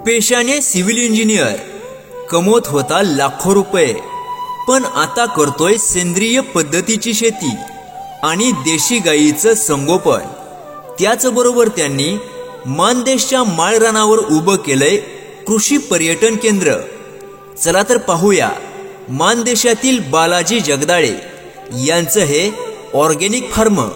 पेशाने civil engineer, कमवत होता लाखो रुपये, पण आता करतोय सेंद्रिय पद्धतीची शेती आणि देशी गायीचं संगोपन। त्याचबरोबर त्यांनी मानदेशच्या माळरानावर उभं केलंय कृषी पर्यटन केंद्र। चला तर पाहूया मानदेशातील बालाजी जगदाळे यांचं हे ऑर्गॅनिक फार्म।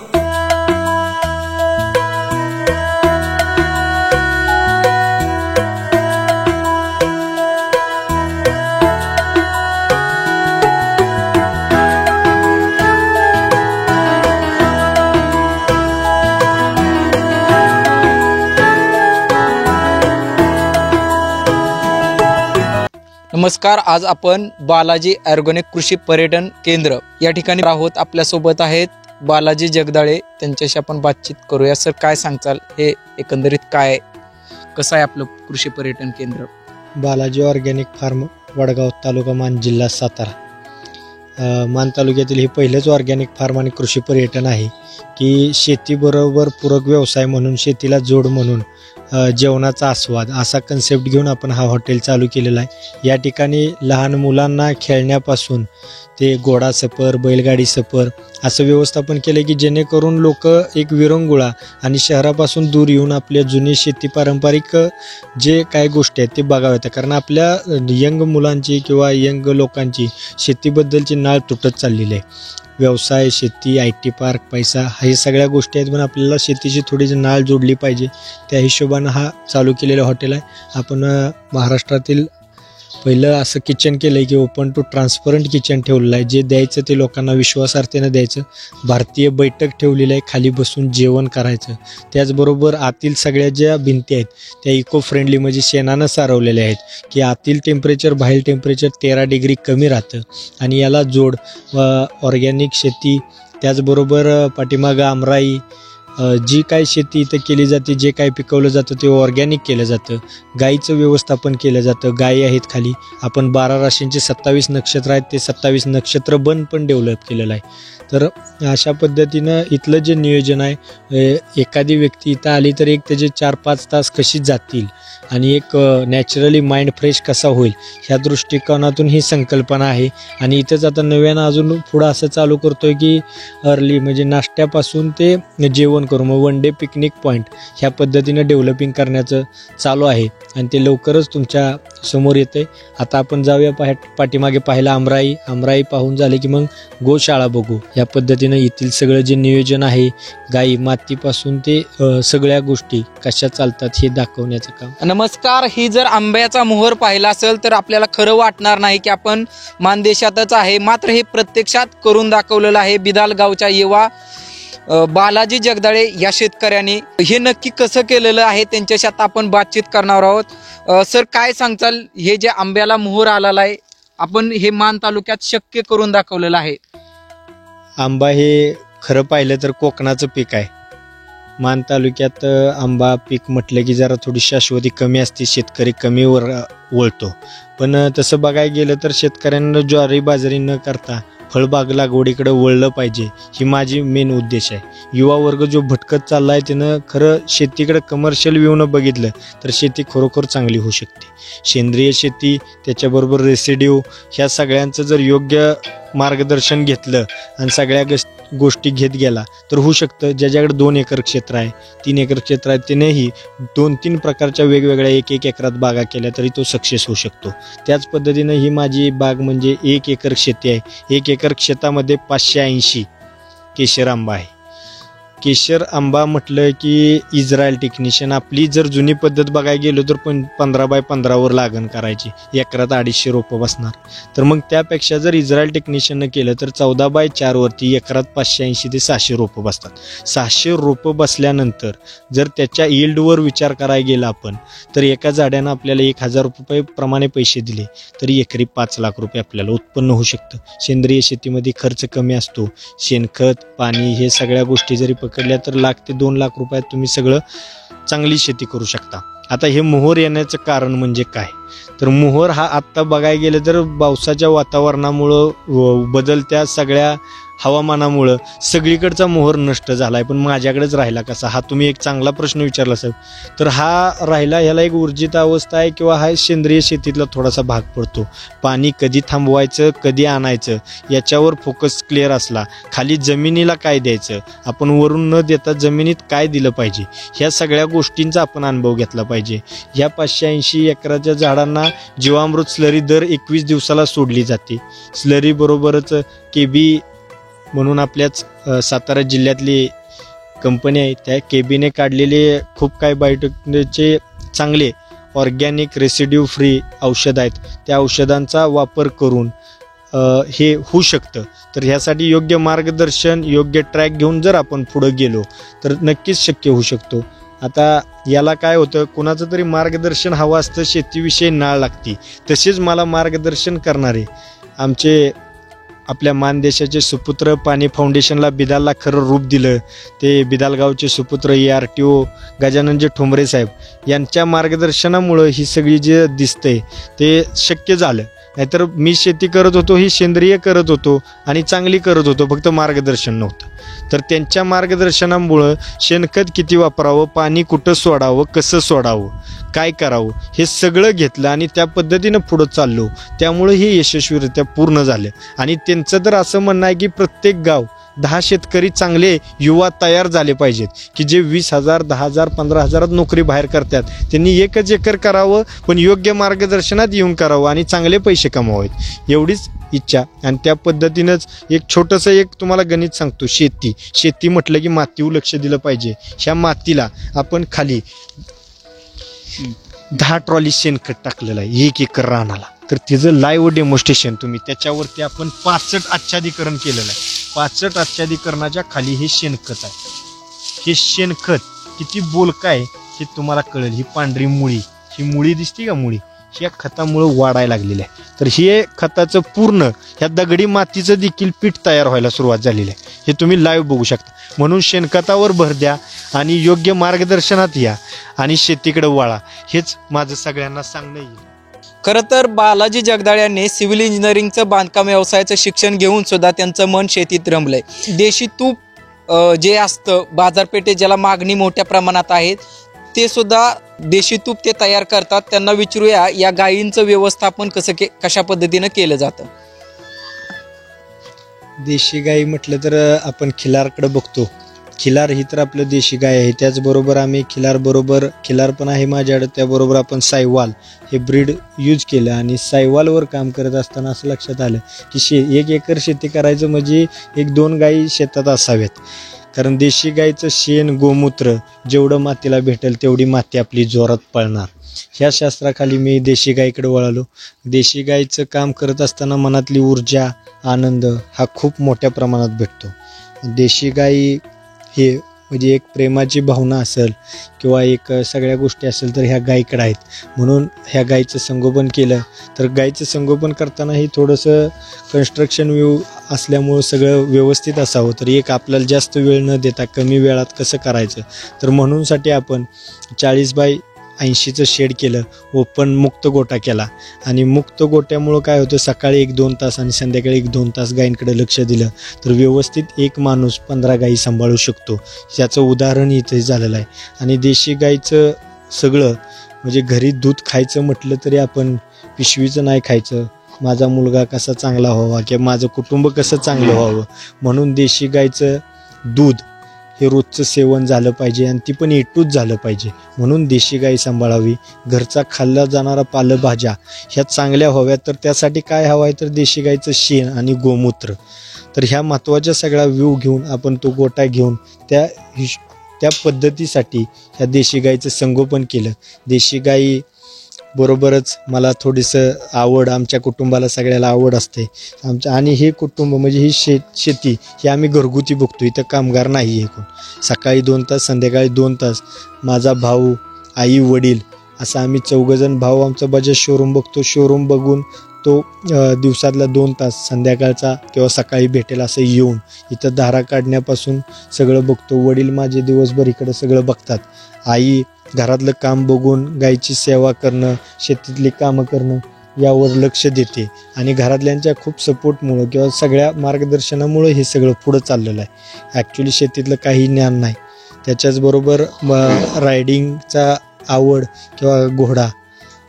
नमस्कार, आज आपण बालाजी ऑर्गॅनिक कृषी पर्यटन केंद्र या ठिकाणी आहोत। आपल्यासोबत आहेत बालाजी जगदाळे, त्यांच्याशी आपण बातचीत करूया। सर, काय सांगताल, हे एकंदरीत काय कसं आहे आपलं कृषी पर्यटन केंद्र? बालाजी ऑर्गॅनिक फार्म, वडगाव तालुका, मान, जिल्हा सातारा। मान तालुक्यातील हे पहिलेच ऑर्गॅनिक फार्म आणि कृषी पर्यटन आहे की शेतीबरोबर पूरक व्यवसाय म्हणून, शेतीला जोड म्हणून जेवणाचा आस्वाद असा कन्सेप्ट घेऊन आपण हा हॉटेल चालू केलेला आहे। या ठिकाणी लहान मुलांना खेळण्यापासून ते घोडा सफर, बैलगाडी सफर असं व्यवस्थापन केलं की जेणेकरून लोक एक विरंगुळा आणि शहरापासून दूर येऊन आपल्या जुनी शेती पारंपरिक जे काय गोष्टी आहेत ते बघाव्यात। कारण आपल्या यंग मुलांची किंवा यंग लोकांची शेतीबद्दलची नाळ तुटत चाललेली आहे। व्यवसाय, शेती, IT पार्क, पैसा, हे सगळ्या गोष्टी आहेत, पण आपल्याला शेतीची थोडीशी नाळ जोडली पाहिजे, त्या हिशोबानं हा चालू केलेला हॉटेल आहे। आपण महाराष्ट्रातील पहिलं असं किचन केलं आहे की ओपन टू ट्रान्सपरंट किचन ठेवलेलं आहे। जे द्यायचं ते लोकांना विश्वासार्थेनं द्यायचं। भारतीय बैठक ठेवलेलं आहे, खाली बसून जेवण करायचं। त्याचबरोबर आतील सगळ्या ज्या भिंती आहेत त्या इको फ्रेंडली, म्हणजे शेणानं सारवलेल्या आहेत की आतील टेम्परेचर बाहेर टेम्परेचर 13 डिग्री कमी राहतं। आणि याला जोड ऑर्गॅनिक शेती, त्याचबरोबर पाठीमागं आमराई, जी काय शेती इथं केली जाते, जे काय पिकवलं जातं ते ऑर्गॅनिक केलं जातं। गाईचं व्यवस्थापन केलं जातं। गायी आहेत खाली, आपण 12 राशींचे 27 नक्षत्र आहेत, ते 27 नक्षत्र बन पण डेव्हलप केलेलं आहे। तर अशा पद्धतीनं इथलं जे नियोजन आहे, एखादी व्यक्ती इथं आली तर एक त्याचे 4-5 तास कशी जातील आणि एक नॅचरली माइंड फ्रेश कसा होईल, ह्या दृष्टिकोनातून ही संकल्पना आहे। आणि इथंच आता नव्यानं अजून पुढं असं चालू करतोय की अर्ली, म्हणजे नाश्त्यापासून ते जेवण करू, मग 1 डे पिकनिक पॉईंट ह्या पद्धतीनं डेव्हलपिंग करण्याचं चालू आहे आणि ते लवकरच तुमच्या समोर येते। आता आपण जाऊया पाठीमागे पाहायला आमराई पाहून झाले की मग गोशाळा बघू। या पद्धतीनं येथील सगळं जे नियोजन आहे, गाई मातीपासून ते सगळ्या गोष्टी कशा चालतात हे दाखवण्याचं काम। नमस्कार, ही जर आंब्याचा मोहर पाहिला असेल तर आपल्याला खरं वाटणार नाही की आपण मानदेशातच आहे, मात्र हे प्रत्यक्षात करून दाखवलेलं आहे। बिदाल गावच्या युवा बालाजी जगदाळे या शेतकऱ्यांनी हे नक्की कसं केलेलं आहे, त्यांच्याशी आता आपण बातचीत करणार आहोत। सर, काय सांगताल, हे जे आंब्याला मोहर आलेला आहे, आपण हे मान तालुक्यात शक्य करून दाखवलेलं आहे? आंबा हे खरं पाहिलं तर कोकणाचं पीक आहे। मान तालुक्यात आंबा पीक म्हटलं की जरा थोडी शाश्वती कमी असते, शेतकरी कमी वळतो। पण तसं बघायला गेलं तर शेतकऱ्यांना ज्वारी बाजरी न करता फळबाग लागवडीकडे वळलं पाहिजे, ही माझी मेन उद्देश आहे। युवा वर्ग जो भटकत चालला आहे त्यानं खरं शेतीकडे कमर्शियल व्ह्यूनं बघितलं तर शेती खरोखर चांगली होऊ शकते। सेंद्रिय शेती, त्याच्याबरोबर रेसिड्यू, ह्या सगळ्यांचं जर योग्य मार्गदर्शन घेतलं आणि सगळ्या गोष्टी घेत गेला तर होऊ शकतं। ज्याच्याकडे 2 एकर क्षेत्र आहे, 3 एकर क्षेत्र आहे, त्यानेही 2-3 प्रकारच्या वेगवेगळ्या 1-1 एकरात बागा केल्या तरी तो सक्सेस होऊ शकतो। त्याच पद्धतीनं ही माझी बाग म्हणजे 1 एकर शेती आहे। 1 एकर क्षेत्रामध्ये 580 केशर आंबा आहे। केशर आंबा म्हटलं की इस्रायल टेक्निशियन, आपली जर जुनी पद्धत बघायला गेलो तर 15x15 लागण करायची, एकरात 250 रोपं बसणार। तर मग त्यापेक्षा जर इस्रायल टेक्निशियननं केलं तर 14x4 वरती एकरात 580 ते 600 रोपं बसतात। 600 रोपं बसल्यानंतर जर त्याच्या यील्डवर विचार करायला गेला आपण तर एका झाडानं आपल्याला 1000 रुपये प्रमाणे पैसे दिले तरी एकरी 5 लाख रुपये आपल्याला उत्पन्न होऊ शकतं। सेंद्रिय शेतीमध्ये खर्च कमी असतो, शेणखत, पाणी, हे सगळ्या गोष्टी जरी पकडल्या तर 1 लाख ते 2 लाख रुपयात तुम्ही सगळं चांगली शेती करू शकता। आता हे मोहर येण्याचं कारण म्हणजे काय, तर मोहर हा आत्ता बघायला गेलं तर पावसाच्या वातावरणामुळं, बदलत्या सगळ्या हवामानामुळं सगळीकडचा मोहर नष्ट झाला आहे, पण माझ्याकडेच राहिला कसा? हा तुम्ही एक चांगला प्रश्न विचारला साहेब. तर हा राहिला, ह्याला एक ऊर्जित अवस्था आहे किंवा हा सेंद्रिय शेतीतला थोडासा भाग पडतो. पाणी कधी थांबवायचं, कधी आणायचं याच्यावर फोकस क्लिअर असला, खाली जमिनीला काय द्यायचं, आपण वरून न देता जमिनीत काय दिलं पाहिजे, ह्या सगळ्या गोष्टींचा आपण अनुभव घेतला पाहिजे. ह्या 580 एकराच्या झाडांना जीवामृत स्लरी दर 21 दिवसाला सोडली जाते. स्लरी बरोबरच केबी म्हणून आपल्याच सातारा जिल्ह्यातली कंपनी आहे, त्या केबीने काढलेले खूप काय बायोटेकचे चांगले ऑर्गॅनिक रेसिड्यू फ्री औषध आहेत. त्या औषधांचा वापर करून हे होऊ शकतं. तर ह्यासाठी योग्य मार्गदर्शन, योग्य ट्रॅक घेऊन जर आपण पुढं गेलो तर नक्कीच शक्य होऊ शकतो. आता याला काय होतं, कुणाचं तरी मार्गदर्शन हवं असतं, शेतीविषयी नाळ लागती. तसेच मला मार्गदर्शन करणारे आमचे आपल्या मानदेशाचे सुपुत्र, पाणी फाउंडेशनला बिदालला खरं रूप दिलं ते बिदालगावचे सुपुत्र ERTO गजाननजी ठोंबरे साहेब यांच्या मार्गदर्शनामुळं ही सगळी जे दिसतंय ते शक्य झालं. नाहीतर मी शेती करत होतो, ही सेंद्रिय करत होतो आणि चांगली करत होतो, फक्त मार्गदर्शन नव्हतं. तर त्यांच्या मार्गदर्शनामुळं शेणखत किती वापरावं, पाणी कुठं सोडावं, कसं सोडावं, काय करावं हे सगळं घेतलं आणि त्या पद्धतीनं पुढं चाललो. त्यामुळे हे यशस्वीरित्या पूर्ण झालं. आणि त्यांचं तर असं म्हणणं आहे की प्रत्येक गाव 10 शेतकरी चांगले युवा तयार झाले पाहिजेत की जे 20,000, 10,000, 15,000 नोकरी बाहेर करतात. त्यांनी 1 एकर करावं, पण योग्य मार्गदर्शनात येऊन करावं आणि चांगले पैसे कमवावेत, एवढीच इच्छा. आणि त्या पद्धतीनंच एक छोटंसं एक तुम्हाला गणित सांगतो. शेती म्हटलं की मातीवर लक्ष दिलं पाहिजे. ह्या मातीला आपण खाली 10 ट्रॉली शेणखत टाकलेलं आहे 1 एकर रानाला. तर तिचं लाईव्ह डेमॉन्स्ट्रेशन तुम्ही त्याच्यावरती आपण 65 आच्छादीकरण केलेलं आहे. 65 आच्छादीकरणाच्या खाली हे शेणखत आहे. हे शेणखत किती बोलकं आहे हे तुम्हाला कळेल. ही पांढरी मुळी, ही मुळी दिसते का, मुळी ह्या खतामुळं वाढायला लागलेलं आहे. तर हे खताचं पूर्ण ह्या दगडी मातीचं देखील पीठ तयार व्हायला सुरुवात झालेली आहे. हे तुम्ही लाईव्ह बघू शकता. म्हणून शेणखतावर भर द्या आणि योग्य मार्गदर्शनात या आणि शेतीकडे वळा, हेच माझं सगळ्यांना सांगणं येईल. खरं तर बालाजी जगदाळे यांनी सिव्हिल इंजिनिअरिंगचं बांधकाम व्यवसायाचं शिक्षण घेऊन सुद्धा त्यांचं मन शेतीत रमलंय. देशी तूप जे असतं बाजारपेठेत ज्याला मागणी मोठ्या प्रमाणात आहे, ते सुद्धा देशी तूप ते तयार करतात. त्यांना विचारूया या गायींचं व्यवस्थापन कशा पद्धतीनं केलं जातं. देशी गाई म्हटलं तर आपण खिलारकडे बघतो. खिलार ही तर आपलं देशी गाय आहे. त्याचबरोबर आम्ही खिलार पण आहे माझ्याकडे. त्याबरोबर आपण सायवाल हे ब्रीड यूज केलं आणि सायवालवर काम करत असताना असं लक्षात आलं की 1 एकर शेती करायचं म्हणजे 1-2 गायी शेतात असाव्यात. कारण देशी गायचं शेण, गोमूत्र जेवढं मातीला भेटेल तेवढी माती आपली जोरात पळणार. ह्या शास्त्राखाली मी देशी गायीकडे वळालो. देशी गायीचं काम करत असताना मनातली ऊर्जा, आनंद हा खूप मोठ्या प्रमाणात भेटतो. देशी गाई हे म्हणजे एक प्रेमाची भावना असेल किंवा एक सगळ्या गोष्टी असेल तर ह्या गायीकडे आहेत. म्हणून ह्या गायीचं संगोपन केलं. तर गायीचं संगोपन करतानाही थोडंसं कन्स्ट्रक्शन व्ह्यू असल्यामुळं सगळं व्यवस्थित असावं. तर एक आपल्याला जास्त वेळ न देता कमी वेळात कसं करायचं, तर म्हणूनसाठी आपण 40 बाय 80चं शेड केलं. ओपन मुक्त गोटा केला आणि मुक्त गोट्यामुळं काय होतं, सकाळी 1-2 तास आणि संध्याकाळी 1-2 तास गायींकडे लक्ष दिलं तर व्यवस्थित एक माणूस 15 गायी सांभाळू शकतो. याचं उदाहरण इथे झालेलं आहे. आणि देशी गायीचं सगळं म्हणजे घरी दूध खायचं म्हटलं तरी आपण पिशवीचं नाही खायचं. माझा मुलगा कसा चांगला व्हावा किंवा माझं कुटुंब कसं चांगलं व्हावं म्हणून देशी गायीचं दूध हे रोजचं सेवन झालं पाहिजे आणि ती पण एटूच झालं पाहिजे. म्हणून देशी गाई सांभाळावी. घरचा खाल्ला जाणारा पालेभाज्या ह्या चांगल्या व्हाव्यात. तर त्यासाठी काय हवं आहे, तर देशी गाईचं शेण आणि गोमूत्र. तर ह्या महत्त्वाच्या सगळ्या व्ह्यू घेऊन आपण तो गोटा घेऊन त्या पद्धतीसाठी ह्या देशी गाईचं संगोपन केलं. देशी गाई बरोबरच मला थोडीसं आवड, आमच्या कुटुंबाला सगळ्याला आवड असते आमच्या. आणि हे कुटुंब म्हणजे ही शेती ही आम्ही घरगुती बघतो. इथं कामगार नाही आहे कोण. सकाळी 2 तास, संध्याकाळी 2 तास माझा भाऊ, आई, वडील असं आम्ही 4 जण. भाऊ आमचा बजाज शोरूम बघतो. शोरूम बघून तो दिवसातला 2 तास संध्याकाळचा किंवा सकाळी भेटेल असं येऊन इथं धारा काढण्यापासून सगळं बघतो. वडील माझे दिवसभर इकडं सगळं बघतात. आई घरातलं काम बघून गायीची सेवा करणं, शेतीतली कामं करणं यावर लक्ष देते आणि घरातल्यांच्या खूप सपोर्टमुळं किंवा सगळ्या मार्गदर्शनामुळं हे सगळं पुढं चाललेलं आहे. ॲक्च्युली शेतीतलं काही ज्ञान नाही. त्याच्याचबरोबर रायडिंगचा आवड किंवा घोडा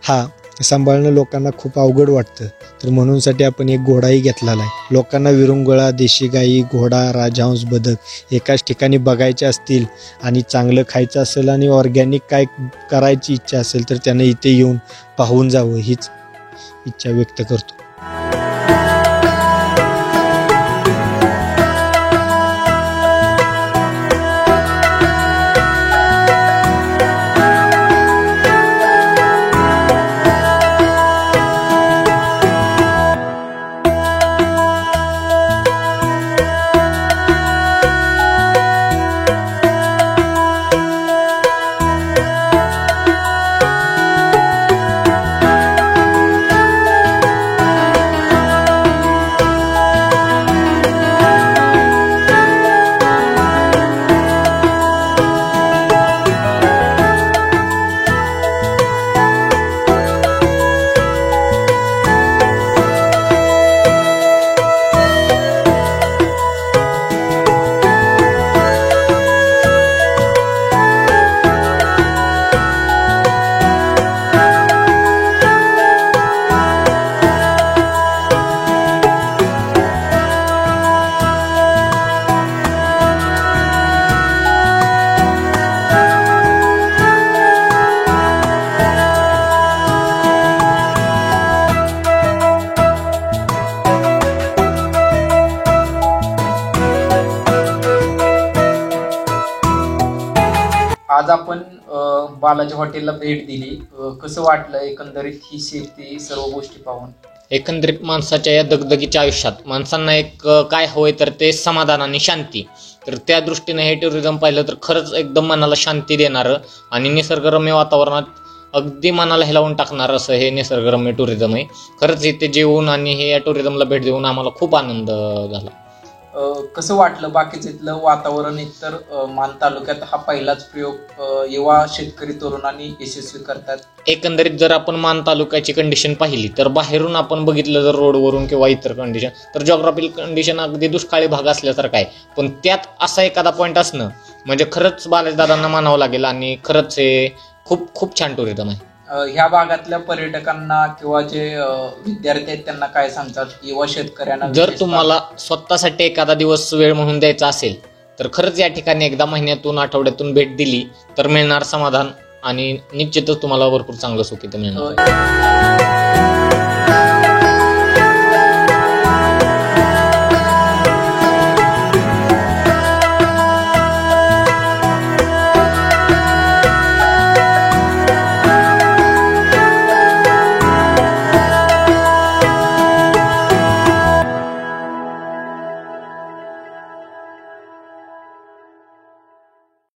हा सांभाळणं लोकांना खूप अवघड वाटतं, तर म्हणूनसाठी आपण एक घोडाही घेतलेला आहे. लोकांना विरुंगळा, देशी गाई, घोडा, राजहंस, बदक एकाच ठिकाणी बघायचे असतील आणि चांगलं खायचं असेल आणि ऑर्गॅनिक काय करायची इच्छा असेल तर त्यानं इथे येऊन पाहून जावं हीच इच्छा व्यक्त करतो. आज आपण बालाजी हॉटेलला भेट दिली. कसं वाटलं एकंदरीत ही शेती सर्व गोष्टी पाहून? एकंदरीत माणसाच्या या दगदगीच्या आयुष्यात माणसांना एक काय हवंय तर ते समाधान आणि शांती. तर त्या दृष्टीने हे टुरिझम पाहिलं तर खरंच एकदम मनाला शांती देणारं आणि निसर्गरम्य वातावरणात अगदी मनाला हेलावून टाकणारं असं हे निसर्गरम्य टुरिझम आहे. खरंच इथे जेवून आणि हे या टुरिझमला भेट देऊन आम्हाला खूप आनंद झाला. कसं वाटलं बाकीचं इथलं वातावरण? एकतर मान तालुक्यात हा पहिलाच प्रयोग युवा शेतकरी तरुणांनी यशस्वी करतात. एकंदरीत जर आपण मान तालुक्याची कंडिशन पाहिली तर बाहेरून आपण बघितलं जर रोडवरून किंवा इतर कंडिशन तर जॉग्राफिकल कंडिशन अगदी दुष्काळी भाग असल्यासारखं आहे. पण त्यात असा एखादा पॉईंट असणं म्हणजे खरंच बालाजीदादांना मानावं लागेल आणि खरंच हे खूप खूप छान टुरिझम आहे. ह्या भागातल्या पर्यटकांना किंवा जे विद्यार्थी आहेत त्यांना काय सांगतात युवा शेतकऱ्यांना? जर तुम्हाला स्वतःसाठी एखादा दिवस वेळ म्हणून द्यायचा असेल तर खरंच या ठिकाणी एकदा महिन्यातून आठवड्यातून भेट दिली तर मिळणार समाधान आणि निश्चितच तुम्हाला भरपूर चांगलं सुख इथं मिळणार.